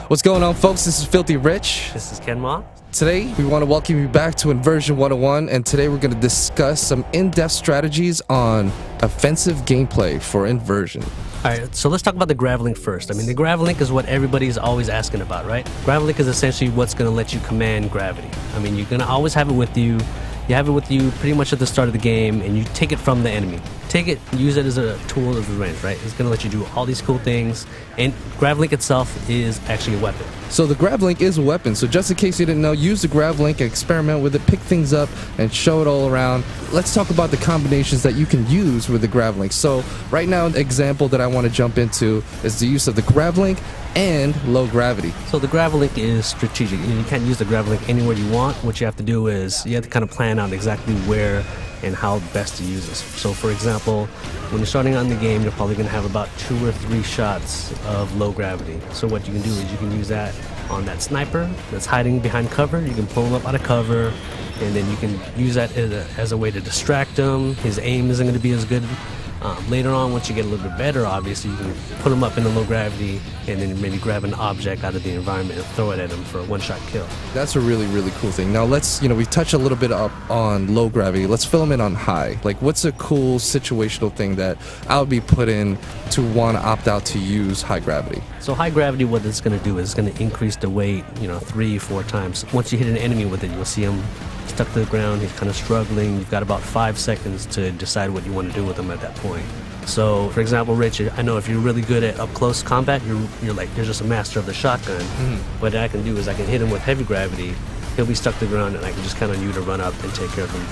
What's going on, folks? This is Filthy Rich. This is Ken Ma. Today, we want to welcome you back to Inversion 101, and today we're going to discuss some in-depth strategies on offensive gameplay for Inversion. Alright, so let's talk about the gravlink first. I mean, the gravlink is what everybody's always asking about, right? Gravlink is essentially what's going to let you command gravity. I mean, you're going to always have it with you. You have it with you pretty much at the start of the game, and you take it from the enemy. Take it, use it as a tool of revenge, right? It's going to let you do all these cool things, and gravlink itself is actually a weapon. So the gravlink is a weapon, so just in case you didn't know, use the gravlink, experiment with it, pick things up, and show it all around. Let's talk about the combinations that you can use with the gravlink. So right now, the example that I want to jump into is the use of the gravlink and low gravity. So the gravlink is strategic. You can't use the gravlink anywhere you want. What you have to do is you have to kind of plan out exactly where and how best to use this. So for example, when you're starting on the game, you're probably going to have about 2 or 3 shots of low gravity. So what you can do is you can use that on that sniper that's hiding behind cover. You can pull him up out of cover, and then you can use that as a way to distract him. His aim isn't going to be as good. Later on, once you get a little bit better, obviously, you can put him up in the low gravity and then maybe grab an object out of the environment and throw it at him for a one-shot kill. That's a really, really cool thing. Now let's, we touched a little bit up on low gravity. Let's fill them in on high. Like, what's a cool situational thing that I would be put in to want to opt out to use high gravity? So high gravity, what it's going to do is it's going to increase the weight, 3-4 times. Once you hit an enemy with it, you'll see him stuck to the ground. He's kind of struggling. You've got about 5 seconds to decide what you want to do with him at that point. So, for example, Rich, I know if you're really good at up-close combat, you're just a master of the shotgun. What I can do is I can hit him with heavy gravity. He'll be stuck to the ground, and I can just count on you to run up and take care of him.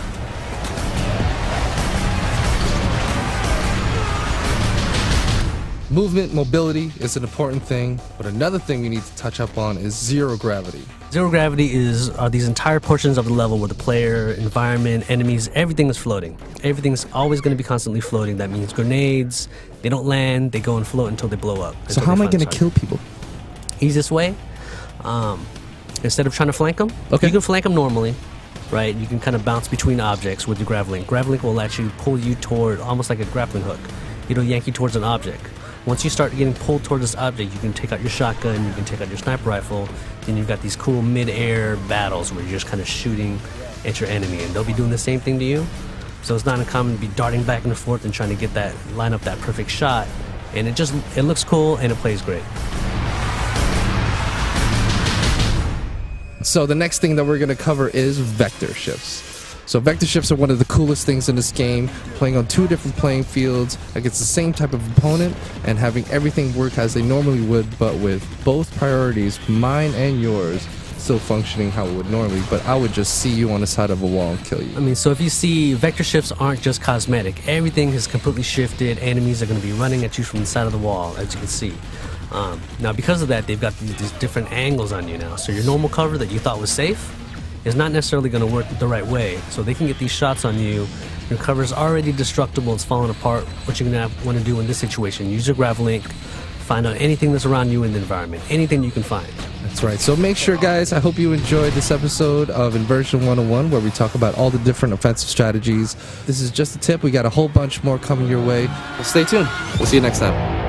Movement, mobility is an important thing, but another thing we need to touch up on is zero gravity. Zero gravity are these entire portions of the level where the player, environment, enemies, everything is floating. Everything's always going to be constantly floating. That means grenades, they don't land, they go and float until they blow up. So how am I going to kill people? Easiest way, instead of trying to flank them, you can flank them normally. Right, you can kind of bounce between objects with your gravlink. Gravlink will actually pull you toward, almost like a grappling hook. It'll yank you towards an object. Once you start getting pulled toward this object, you can take out your shotgun, you can take out your sniper rifle, then you've got these cool mid-air battles where you're just kind of shooting at your enemy, and they'll be doing the same thing to you. So it's not uncommon to be darting back and forth and trying to line up that perfect shot, and it looks cool and it plays great. So the next thing that we're going to cover is vector shifts. So vector shifts are one of the coolest things in this game, playing on 2 different playing fields against the same type of opponent and having everything work as they normally would, but with both priorities, mine and yours, still functioning how it would normally, but I would just see you on the side of a wall and kill you. I mean, so if you see, vector shifts aren't just cosmetic. Everything has completely shifted. Enemies are going to be running at you from the side of the wall, as you can see. Now, because of that, they've got these different angles on you now. So your normal cover that you thought was safe is not necessarily going to work the right way. So they can get these shots on you. Your cover is already destructible. It's falling apart. What you're going to want to do in this situation, use your gravlink, find out anything that's around you in the environment, anything you can find. That's right. So make sure, guys, I hope you enjoyed this episode of Inversion 101, where we talk about all the different offensive strategies. This is just a tip. We got a whole bunch more coming your way. Well, stay tuned. We'll see you next time.